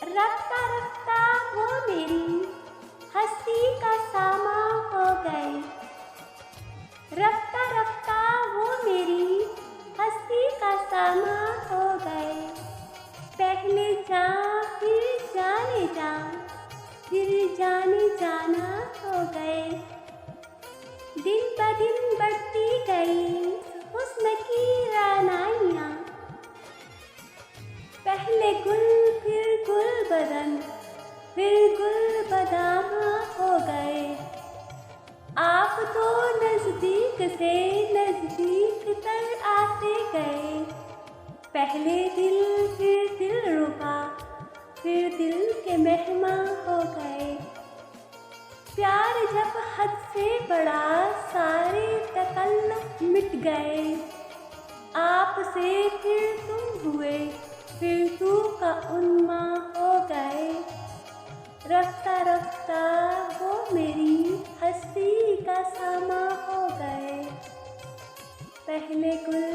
रफ्ता रफ्ता वो मेरी हस्ती का सामा हो गए। रफ्ता रफ्ता वो मेरी हस्ती का सामा हो गए। पहले जा फिर जाने जा, फिर जाने जाना हो गए। दिन ब दिन बढ़ती गई हुस्न की रानाइयाँ। पहले गुल फिर गुल बदन, फिर गुल बदामा हो गए। आप तो नजदीक से नजदीक तर आते गए। पहले दिल फिर दिल रुबा, फिर दिल के मेहमान हो गए। प्यार जब हद से बड़ा सारे तकल्लुफ मिट गए। आपसे फिर तुम हुए, फिर तू का उन्मा हो गए। रफ्ता रफ्ता वो मेरी हस्ती का सामा हो गए। पहले गुल